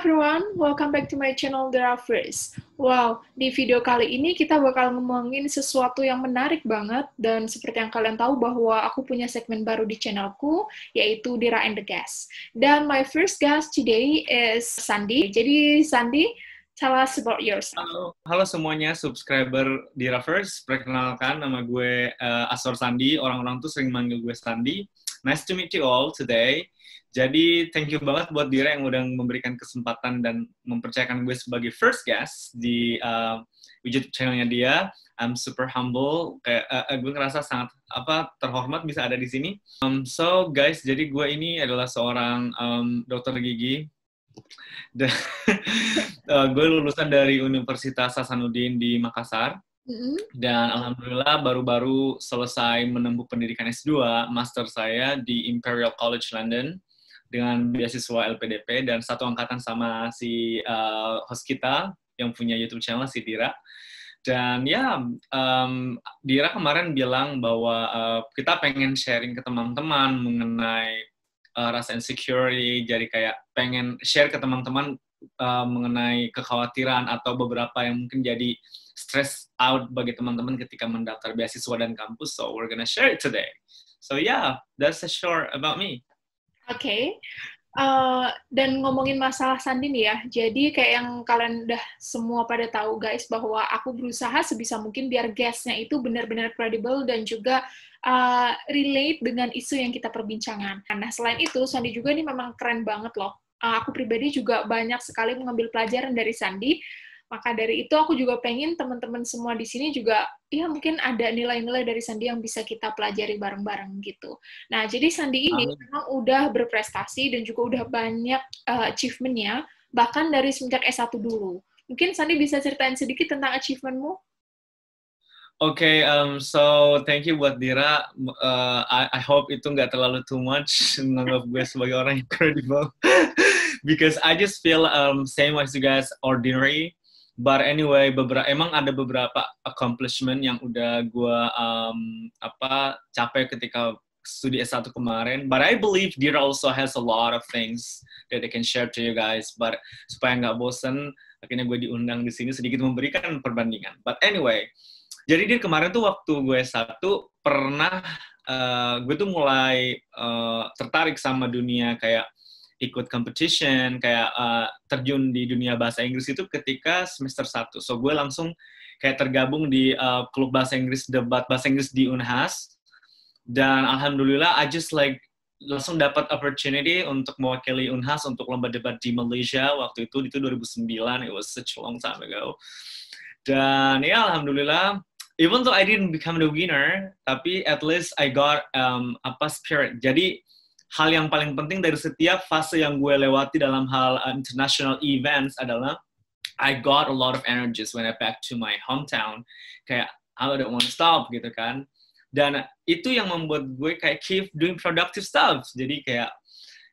everyone, welcome back to my channel The Raffers. Wow, di video kali ini kita bakal ngomongin sesuatu yang menarik banget, dan seperti yang kalian tahu bahwa aku punya segmen baru di channelku, yaitu Dira and the Guest. Dan my first guest today is Sandy. Jadi Sandy, tell us about yourself. Halo semuanya, subscriber di Raffers. Perkenalkan, nama gue Asor Sandy. Orang-orang tuh sering manggil gue Sandy. Nice to meet you all today. Jadi, thank you banget buat Dira yang udah memberikan kesempatan dan mempercayakan gue sebagai first guest di YouTube channelnya dia. I'm super humble. Gue ngerasa sangat terhormat bisa ada di sini. So guys, jadi gue ini adalah seorang dokter gigi. Gue lulusan dari Universitas Hasanuddin di Makassar. Dan alhamdulillah baru-baru selesai menempuh pendidikan S2, master saya di Imperial College London dengan beasiswa LPDP, dan satu angkatan sama si host kita yang punya YouTube channel, si Dira. Dan ya, Dira kemarin bilang bahwa kita pengen sharing ke teman-teman mengenai rasa insecurity, jadi kayak pengen share ke teman-teman mengenai kekhawatiran atau beberapa yang mungkin jadi stress out bagi teman-teman ketika mendaftar beasiswa dan kampus. So we're gonna share it today. So yeah, that's a short about me. Oke. Dan ngomongin masalah Sandy nih ya, jadi kayak yang kalian udah semua pada tahu guys, bahwa aku berusaha sebisa mungkin biar guest-nya itu benar-benar credible dan juga relate dengan isu yang kita perbincangkan. Nah, selain itu, Sandy juga nih memang keren banget loh. Aku pribadi juga banyak sekali mengambil pelajaran dari Sandy. Maka dari itu aku juga pengen teman-teman semua di sini juga, ya mungkin ada nilai-nilai dari Sandy yang bisa kita pelajari bareng-bareng gitu. Nah, jadi Sandy ini memang udah berprestasi dan juga udah banyak achievement-nya, bahkan dari semenjak S1 dulu. Mungkin Sandy bisa ceritain sedikit tentang achievement-mu? Okay, so thank you buat Dira. I hope itu nggak terlalu too much menganggap gue sebagai orang yang credible. Because I just feel same as you guys, ordinary. But anyway, emang ada beberapa accomplishment yang udah gue capai ketika studi S1 kemarin. But I believe Dira also has a lot of things that they can share to you guys. But supaya nggak bosen, akhirnya gue diundang di sini sedikit memberikan perbandingan. But anyway, jadi Dira kemarin tuh waktu gue S1 pernah gue tuh mulai tertarik sama dunia kayak ikut competition, kayak terjun di dunia bahasa Inggris itu ketika semester 1. So, gue langsung kayak tergabung di klub bahasa Inggris, debat bahasa Inggris di Unhas. Dan alhamdulillah, I just like langsung dapat opportunity untuk mewakili Unhas untuk lomba debat di Malaysia. Waktu itu 2009, it was such a long time ago. Dan ya, alhamdulillah, even though I didn't become the winner, tapi at least I got spirit. Jadi, hal yang paling penting dari setiap fase yang gue lewati dalam hal international events adalah I got a lot of energies when I back to my hometown. Kayak, I don't want to stop, gitu kan. Dan itu yang membuat gue kayak keep doing productive stuff. Jadi kayak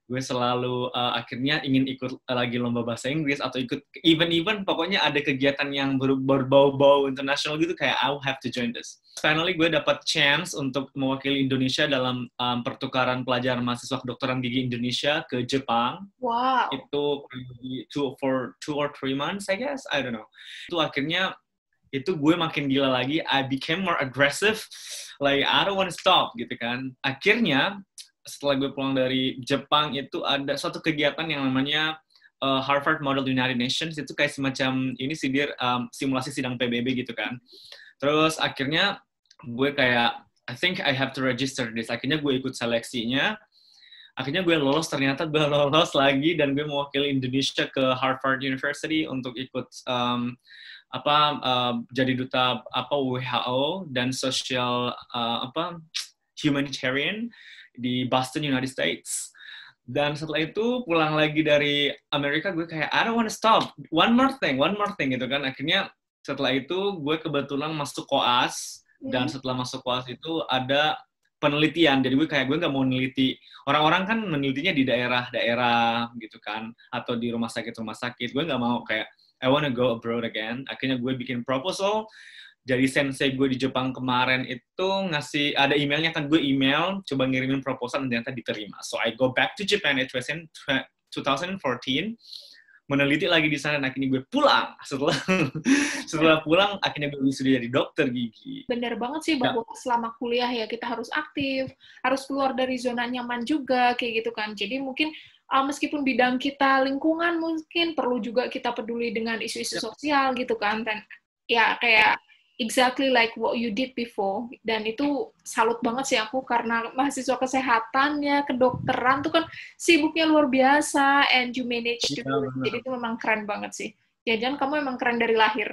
gue selalu akhirnya ingin ikut lagi lomba bahasa Inggris atau ikut event-event, pokoknya ada kegiatan yang berbau-bau internasional gitu, kayak I have to join this. Finally gue dapat chance untuk mewakili Indonesia dalam pertukaran pelajar mahasiswa kedokteran gigi Indonesia ke Jepang. Wow. Itu for 2 or 3 months, I guess, I don't know. Itu akhirnya itu gue makin gila lagi, I became more aggressive, like I don't want to stop gitu kan. Akhirnya setelah gue pulang dari Jepang itu ada suatu kegiatan yang namanya Harvard Model United Nations. Itu kayak semacam ini sih dia simulasi sidang PBB gitu kan. Terus akhirnya gue kayak I think I have to register this. Akhirnya gue ikut seleksinya. Akhirnya gue lolos, ternyata gue lolos lagi dan gue mewakili Indonesia ke Harvard University untuk ikut jadi duta WHO dan social humanitarian di Boston, United States. Dan setelah itu pulang lagi dari Amerika, gue kayak I don't want to stop, one more thing gitu kan. Akhirnya setelah itu gue kebetulan masuk koas, dan setelah masuk koas itu ada penelitian. Jadi gue nggak mau meneliti, orang-orang kan menelitinya di daerah-daerah gitu kan, atau di rumah sakit. Gue nggak mau, kayak I want to go abroad again. Akhirnya gue bikin proposal. Jadi sensei gue di Jepang kemarin itu ngasih, ada emailnya kan, gue email, coba ngirimin proposal dan ternyata diterima. So I go back to Japan in 2014 meneliti lagi di sana. Nah, akhirnya gue pulang. Setelah pulang, akhirnya gue wisuda jadi dokter gigi. Bener banget sih bahwa selama kuliah ya kita harus aktif, harus keluar dari zona nyaman juga, kayak gitu kan. Jadi mungkin meskipun bidang kita lingkungan, mungkin perlu juga kita peduli dengan isu-isu sosial gitu kan. Dan ya kayak exactly like what you did before. Dan itu salut banget sih aku, karena mahasiswa kesehatan ya, kedokteran tuh kan sibuknya luar biasa, and you manage to do it. Jadi itu memang keren banget sih. Jangan-jangan kamu emang keren dari lahir.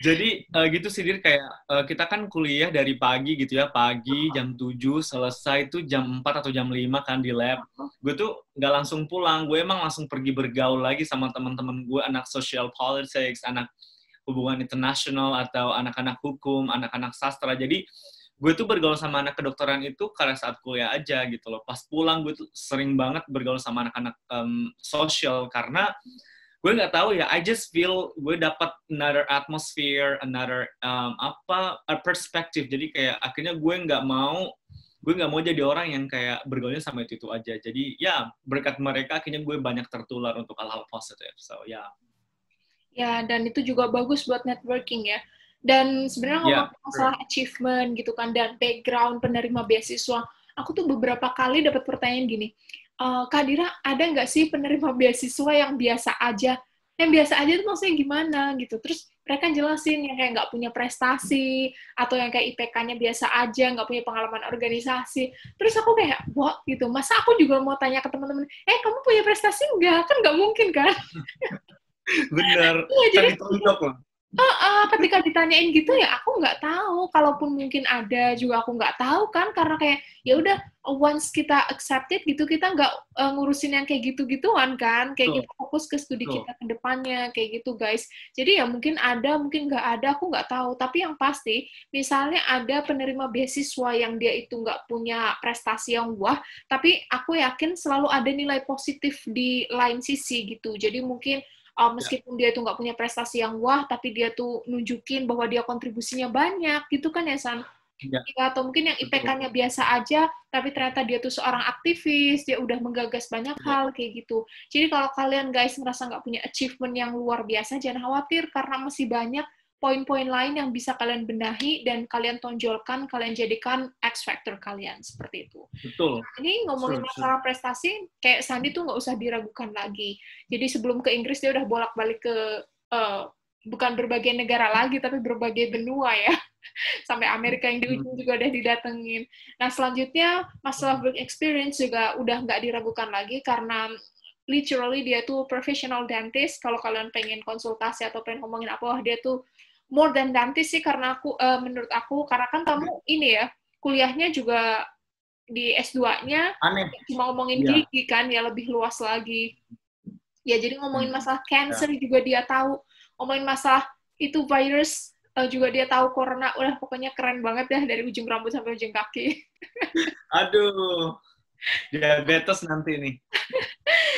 Jadi gitu sih, Dir, kayak kita kan kuliah dari pagi gitu ya, pagi jam 7, selesai tuh jam 4 atau jam 5 kan di lab. Gue tuh nggak langsung pulang, gue emang langsung pergi bergaul lagi sama teman-teman gue, anak social politics, anak hubungan internasional, atau anak-anak hukum, anak-anak sastra. Jadi gue tuh bergaul sama anak kedokteran itu karena saat kuliah aja gitu loh. Pas pulang gue tuh sering banget bergaul sama anak-anak sosial, karena gue nggak tahu ya, I just feel gue dapat another atmosphere, another a perspective. Jadi kayak akhirnya gue nggak mau jadi orang yang kayak bergaulnya sama itu aja. Jadi ya berkat mereka akhirnya gue banyak tertular untuk hal-hal positif. So ya. Ya, dan itu juga bagus buat networking ya. Dan sebenarnya ngomong masalah achievement gitu kan, dan background penerima beasiswa, aku tuh beberapa kali dapat pertanyaan gini, Kak Dira, ada nggak sih penerima beasiswa yang biasa aja? Yang biasa aja itu maksudnya gimana gitu. Terus mereka jelasin yang kayak nggak punya prestasi, atau yang kayak IPK-nya biasa aja, nggak punya pengalaman organisasi. Terus aku kayak, what gitu. Masa aku juga mau tanya ke teman-teman, kamu punya prestasi nggak? Kan nggak mungkin kan? Bener, kan ditonjok loh. Ketika ditanyain gitu ya aku nggak tahu, kalaupun mungkin ada juga aku nggak tahu kan, karena kayak ya udah once kita accepted gitu, kita nggak ngurusin yang kayak gitu-gituan kan, kayak kita fokus ke studi kita ke depannya, kayak gitu guys. Jadi ya mungkin ada, mungkin nggak ada, aku nggak tahu. Tapi yang pasti, misalnya ada penerima beasiswa yang dia itu nggak punya prestasi yang wah, tapi aku yakin selalu ada nilai positif di lain sisi gitu. Jadi mungkin meskipun dia tuh nggak punya prestasi yang wah, tapi dia tuh nunjukin bahwa dia kontribusinya banyak, gitu kan ya, San? Ya, atau mungkin yang IPK-nya biasa aja, tapi ternyata dia tuh seorang aktivis, dia udah menggagas banyak hal, kayak gitu. Jadi kalau kalian guys merasa nggak punya achievement yang luar biasa, jangan khawatir, karena masih banyak poin-poin lain yang bisa kalian benahi, dan kalian tonjolkan, kalian jadikan X factor kalian, seperti itu. Betul. Ini ngomongin masalah prestasi, kayak Sandi tuh nggak usah diragukan lagi. Jadi sebelum ke Inggris, dia udah bolak-balik ke, bukan berbagai negara lagi, tapi berbagai benua ya. Sampai Amerika yang di ujung juga udah didatengin. Nah, selanjutnya, masalah work experience juga udah nggak diragukan lagi, karena literally dia tuh professional dentist. Kalau kalian pengen konsultasi atau pengen ngomongin apa, wah dia tuh more than dentist sih, karena menurut aku, karena kan kamu ini ya, kuliahnya juga di S2-nya cuma ngomongin gigi kan, ya lebih luas lagi. Ya, jadi ngomongin masalah cancer juga dia tahu, ngomongin masalah itu virus juga dia tahu, corona, udah pokoknya keren banget dah dari ujung rambut sampai ujung kaki. Aduh, diabetes nanti nih.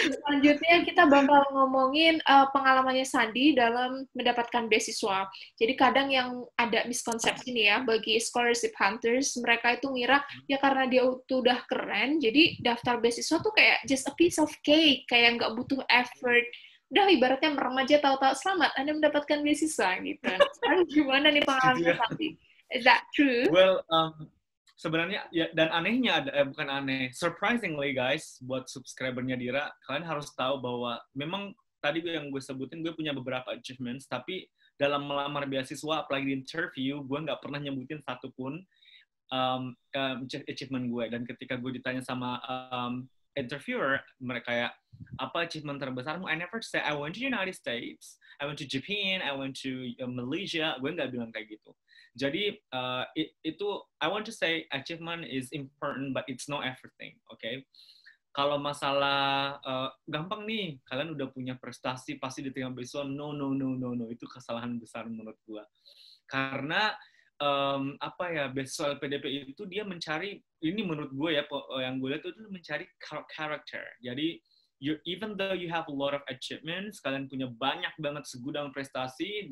Selanjutnya kita bakal ngomongin pengalamannya Sandi dalam mendapatkan beasiswa. Jadi kadang yang ada miskonsepsi nih ya, bagi scholarship hunters, mereka itu ngira ya karena dia tuh udah keren, jadi daftar beasiswa tuh kayak just a piece of cake, kayak nggak butuh effort. Udah ibaratnya merem aja, tahu-tahu selamat Anda mendapatkan beasiswa gitu. Sekarang gimana nih pengalamannya Sandi? Is that true? Well, sebenarnya ya, dan anehnya bukan aneh, surprisingly guys, buat subscribernya Dira, kalian harus tahu bahwa memang tadi yang gue sebutin, gue punya beberapa achievements, tapi dalam melamar beasiswa, apalagi di interview, gue nggak pernah nyebutin satupun achievement gue. Dan ketika gue ditanya sama interviewer, mereka kayak, apa achievement terbesarmu? I never say I went to United States, I went to Japan, I went to Malaysia. Gue nggak bilang kayak gitu. Jadi itu I want to say achievement is important, but it's not everything, okay? Kalau masalah gampang nih, kalian udah punya prestasi pasti diterima beasiswa, no, itu kesalahan besar menurut gua. Karena apa ya, beasiswa LPDP itu dia mencari, ini menurut gue ya, yang gue lihat itu mencari karakter. Jadi even though you have a lot of achievements, kalian punya banyak banget segudang prestasi,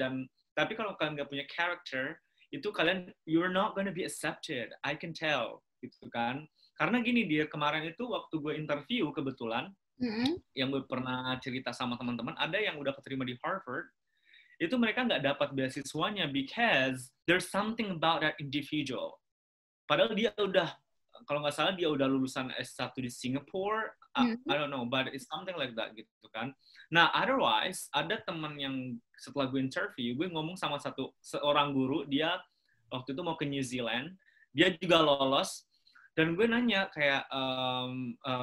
tapi kalau kalian nggak punya karakter, itu kalian you're not gonna be accepted. I can tell, gitu kan? Karena gini, dia kemarin itu waktu gue interview kebetulan, yang gue pernah cerita sama teman-teman, ada yang udah keterima di Harvard, itu mereka nggak dapat beasiswanya because there's something about that individual. Padahal dia udah, kalau nggak salah dia udah lulusan S1 di Singapore, I don't know, but it's something like that gitu kan. Nah, otherwise, ada teman yang setelah gue interview, gue ngomong sama seorang guru, dia waktu itu mau ke New Zealand, dia juga lolos, dan gue nanya kayak,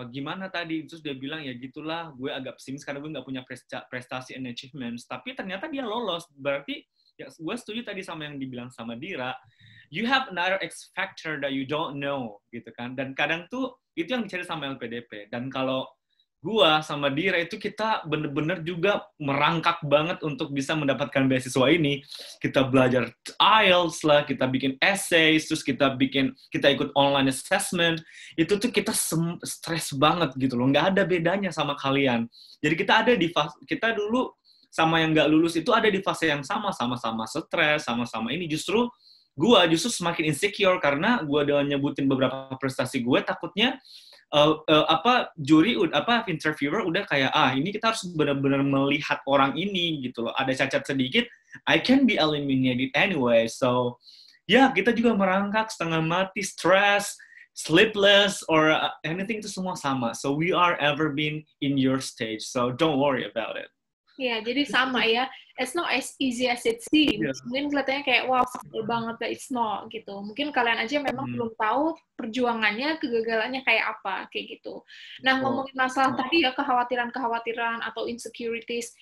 gimana tadi? Terus dia bilang, ya gitulah, gue agak pesimis karena gue nggak punya prestasi and achievements, tapi ternyata dia lolos, berarti ya gue setuju tadi sama yang dibilang sama Dira, you have another X factor that you don't know, gitu kan. Dan kadang tuh, itu yang dicari sama LPDP. Dan kalau gua sama Dira itu kita bener-bener juga merangkak banget untuk bisa mendapatkan beasiswa ini. Kita belajar IELTS lah, kita bikin essays, terus kita ikut online assessment. Itu tuh kita stres banget gitu loh. Nggak ada bedanya sama kalian. Jadi kita dulu sama yang nggak lulus itu ada di fase yang sama-sama stres, sama-sama ini. Justru semakin insecure karena gue udah nyebutin beberapa prestasi gue, takutnya interviewer udah kayak ini kita harus benar-benar melihat orang ini gitu loh, ada cacat sedikit I can be eliminated anyway. So kita juga merangkak setengah mati, stress, sleepless or anything, itu semua sama. So we are ever been in your stage, so don't worry about it. Ya, jadi sama ya. It's not as easy as it seems. Yeah. Mungkin kelihatannya kayak, wah, susah banget, but it's not, gitu. Mungkin kalian aja memang belum tahu perjuangannya, kegagalannya kayak apa, kayak gitu. Nah, ngomongin masalah tadi ya, kekhawatiran-kekhawatiran atau insecurities,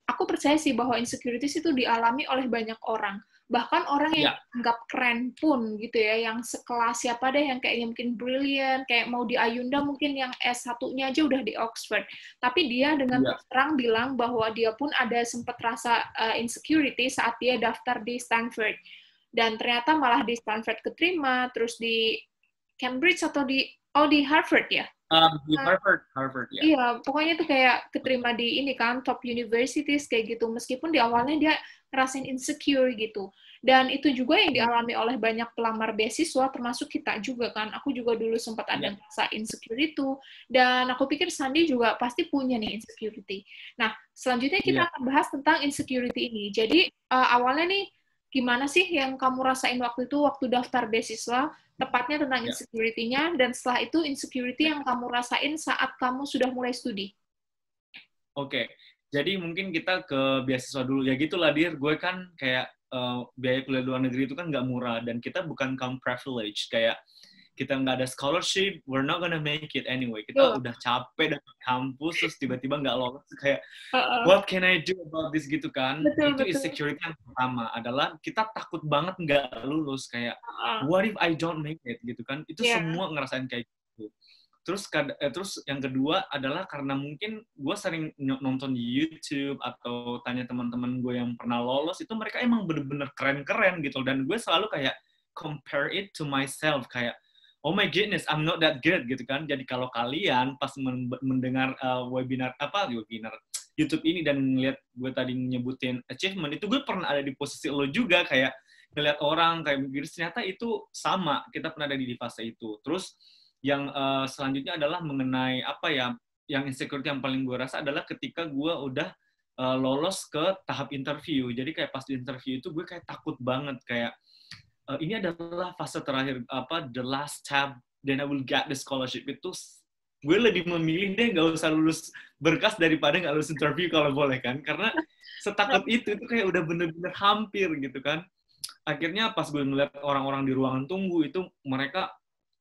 aku percaya sih bahwa insecurities itu dialami oleh banyak orang. Bahkan orang yang anggap keren pun gitu ya, yang sekelas siapa deh yang kayaknya mungkin brilliant, kayak mau di Ayunda mungkin yang S1-nya aja udah di Oxford. Tapi dia dengan terang bilang bahwa dia pun ada sempat rasa insecurity saat dia daftar di Stanford. Dan ternyata malah di Stanford keterima, terus di Cambridge atau di Harvard ya? Di Harvard ya. Iya, pokoknya tuh kayak keterima di ini kan, top universities kayak gitu. Meskipun di awalnya dia ngerasain insecure gitu. Dan itu juga yang dialami oleh banyak pelamar beasiswa, termasuk kita juga kan. Aku juga dulu sempat ada rasa insecure itu. Dan aku pikir Sandi juga pasti punya nih insecurity. Nah, selanjutnya kita akan bahas tentang insecurity ini. Jadi, awalnya nih, gimana sih yang kamu rasain waktu itu, waktu daftar beasiswa, tepatnya tentang insecurity-nya, dan setelah itu insecurity yang kamu rasain saat kamu sudah mulai studi? Oke, jadi mungkin kita ke beasiswa dulu. Ya gitulah, Dir. Gue kan kayak biaya kuliah luar negeri itu kan nggak murah, dan kita bukan kaum privilege. Kayak kita nggak ada scholarship, we're not gonna make it anyway. Kita udah capek dari kampus, terus tiba-tiba nggak lolos. Kayak, what can I do about this gitu kan? Itu insecurity yang pertama adalah kita takut banget nggak lulus. Kayak, what if I don't make it gitu kan? Itu semua ngerasain kayak gitu. Terus yang kedua adalah karena mungkin gue sering nonton di YouTube atau tanya teman-teman gue yang pernah lolos, itu mereka emang bener-bener keren-keren gitu. Dan gue selalu kayak compare it to myself, kayak oh my goodness, I'm not that good gitu kan. Jadi kalau kalian pas mendengar webinar YouTube ini dan ngeliat gue tadi nyebutin achievement, itu gue pernah ada di posisi lo juga, kayak ngeliat orang kayak begini, ternyata itu sama, kita pernah ada di fase itu. Terus yang selanjutnya adalah mengenai yang insecurity yang paling gue rasa adalah ketika gue udah lolos ke tahap interview. Jadi kayak pas di interview itu gue kayak takut banget, kayak ini adalah fase terakhir, the last tab, then I will get the scholarship. Itu gue lebih memilih deh nggak usah lulus berkas daripada nggak lulus interview kalau boleh kan, karena setakut itu kayak udah bener-bener hampir gitu kan. Akhirnya pas gue ngeliat orang-orang di ruangan tunggu itu, mereka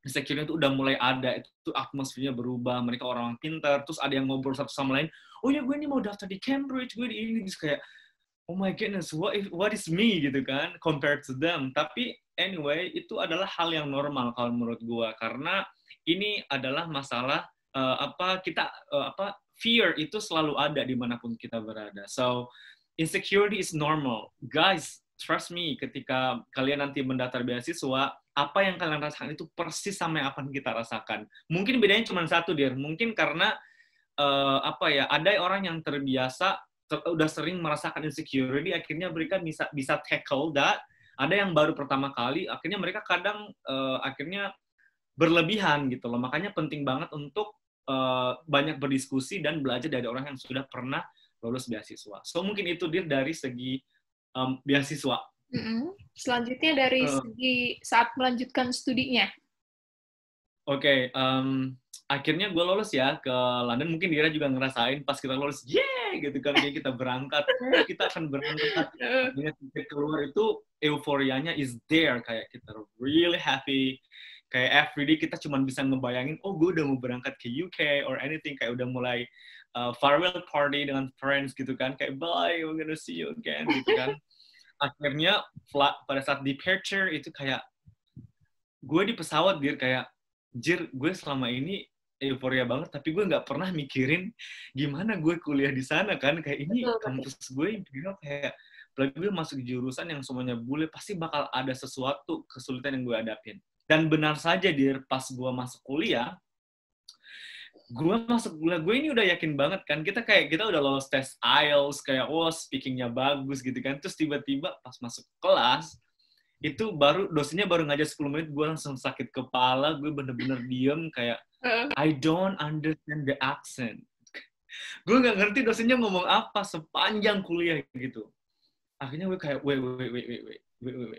insecure-nya itu udah mulai ada, itu atmosfernya berubah, mereka orang pintar, terus ada yang ngobrol satu sama lain, oh ya gue ini mau daftar di Cambridge, gue di ini, terus kayak oh my goodness, what is me gitu kan, compared to them. Tapi anyway, itu adalah hal yang normal kalau menurut gue, karena ini adalah masalah fear itu selalu ada dimanapun kita berada. So insecurity is normal, guys. Trust me, ketika kalian nanti mendaftar beasiswa, apa yang kalian rasakan itu persis sama yang akan kita rasakan. Mungkin bedanya cuma satu, Dir. Mungkin karena ada orang yang terbiasa udah sering merasakan insecurity, akhirnya mereka bisa tackle that. Ada yang baru pertama kali, akhirnya mereka kadang akhirnya berlebihan gitu loh. Makanya penting banget untuk banyak berdiskusi dan belajar dari orang yang sudah pernah lulus beasiswa. So mungkin itu dia dari segi beasiswa. Selanjutnya dari segi saat melanjutkan studinya. Oke, akhirnya gue lolos ya ke London. Mungkin Dira juga ngerasain pas kita lolos, gitu kan, kayak kita berangkat, kita akan berangkat. Akhirnya tiket keluar itu euforianya is there, kayak kita really happy. Kayak everyday kita cuma bisa ngebayangin, oh gue udah mau berangkat ke UK or anything, kayak udah mulai farewell party dengan friends gitu kan, kayak bye, we're gonna see you again gitu kan. Akhirnya pada saat departure itu kayak gue di pesawat dia kayak gue selama ini euforia banget, tapi gue nggak pernah mikirin gimana gue kuliah di sana kan, kayak ini kampus gue kayak apalagi gue masuk jurusan yang semuanya bule, pasti bakal ada sesuatu kesulitan yang gue hadapin. Dan benar saja pas gue masuk kuliah, gue ini udah yakin banget kan, kita udah lolos tes IELTS, kayak speakingnya bagus gitu kan, terus tiba-tiba pas masuk kelas itu dosennya baru ngajar 10 menit, gue langsung sakit kepala, gue bener-bener diem kayak I don't understand the accent. Gue nggak ngerti dosennya ngomong apa sepanjang kuliah gitu. Akhirnya gue kayak wait,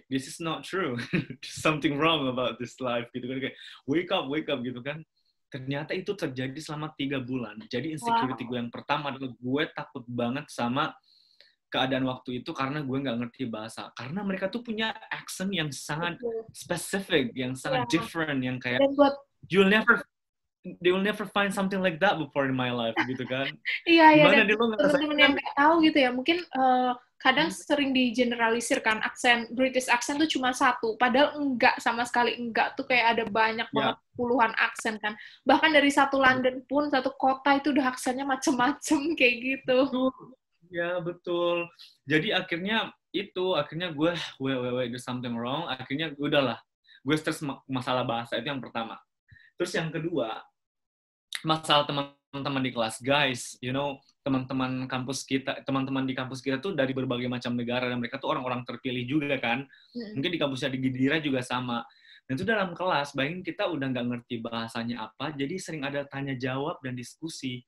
this is not true. Something wrong about this life gitu kan, kayak wake up gitu kan. Ternyata itu terjadi selama 3 bulan. Jadi insecurity gue yang pertama adalah gue takut banget sama keadaan waktu itu karena gue nggak ngerti bahasa. Karena mereka tuh punya accent yang sangat spesifik, yang sangat different, yang kayak they will never find something like that before in my life gitu kan. Iya, dan teman-teman yang nggak tahu gitu ya, mungkin kadang sering digeneralisir kan, British accent tuh cuma satu, padahal enggak, sama sekali enggak, tuh kayak ada banyak banget puluhan aksen kan. Bahkan dari satu London pun, satu kota itu udah aksennya macem-macem kayak gitu. Ya, betul. Jadi akhirnya gue, there's something wrong. Akhirnya udahlah, gue stres masalah bahasa, itu yang pertama. Terus yang kedua, masalah teman-teman di kelas. Guys, teman-teman di kampus kita tuh dari berbagai macam negara, dan mereka tuh orang-orang terpilih juga kan. Mungkin di kampusnya di Gidira juga sama. Dan itu dalam kelas, bayangin kita udah nggak ngerti bahasanya apa, jadi sering ada tanya jawab dan diskusi.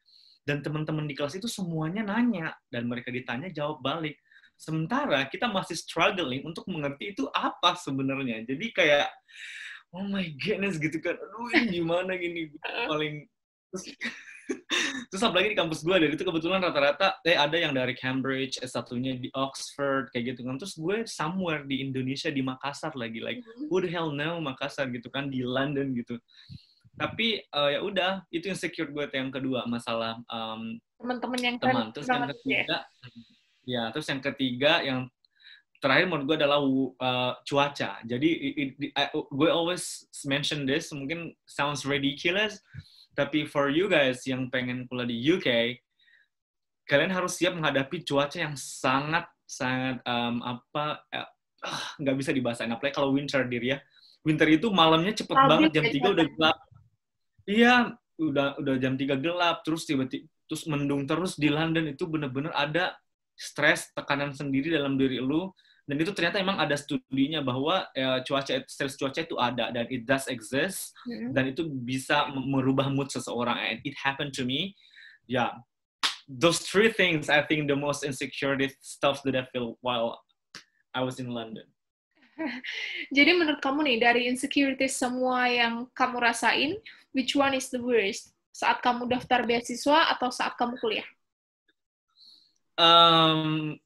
Dan teman-teman di kelas itu semuanya nanya, dan mereka ditanya jawab balik. Sementara kita masih struggling untuk mengerti itu apa sebenarnya. Jadi kayak, oh my goodness gitu kan, aduh ini gimana gini, paling terus apalagi di kampus gue, dan itu kebetulan rata-rata ada yang dari Cambridge, S1-nya di Oxford kayak gitu kan. Terus gue somewhere di Indonesia, di Makassar lagi, like who the hell know Makassar gitu kan, di London gitu. Tapi ya udah, itu insecure gue yang kedua, masalah teman-teman yang terus yang ketiga terus yang ketiga yang terakhir menurut gue adalah cuaca. Jadi gue always mention this, mungkin sounds ridiculous, tapi for you guys yang pengen kuliah di UK, kalian harus siap menghadapi cuaca yang sangat nggak bisa dibahasain. Apalagi kalau winter, ya. Winter itu malamnya cepet banget, jam 3 udah gelap. Iya, udah jam 3 gelap, terus tiba-tiba terus mendung terus di London. Itu bener-bener ada stres, tekanan sendiri dalam diri lu. Dan itu ternyata emang ada studinya bahwa stres cuaca itu ada, dan it does exist, dan itu bisa merubah mood seseorang. And it happened to me. Yeah, those 3 things I think the most insecurity stuff that I feel while I was in London. Jadi menurut kamu nih, dari insecurity semua yang kamu rasain, which one is the worst? Saat kamu daftar beasiswa atau saat kamu kuliah?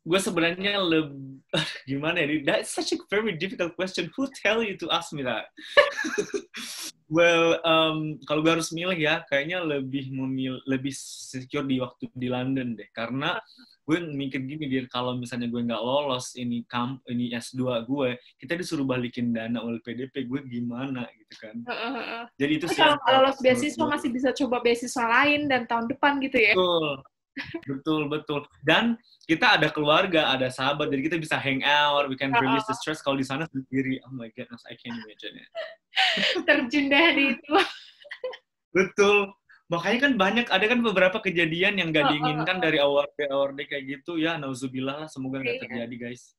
Gue sebenarnya gimana ya? That's such a very difficult question. Who tell you to ask me that? Well, kalau gue harus milih ya, kayaknya lebih secure di waktu di London deh, karena gue mikir gini, kalau misalnya gue nggak lolos ini S2 gue, kita disuruh balikin dana oleh PDP, gue gimana gitu kan. Jadi itu sih. Kalau lolos beasiswa masih bisa coba beasiswa lain dan tahun depan gitu ya. Betul. Dan kita ada keluarga, ada sahabat, jadi kita bisa hang out, we can release the stress. Kalau di sana sendiri, oh my goodness, I can't imagine it. Terjun deh di itu. Betul. Makanya kan ada kan beberapa kejadian yang gak diinginkan dari awal kayak gitu ya, nauzubillah lah, semoga gak terjadi guys.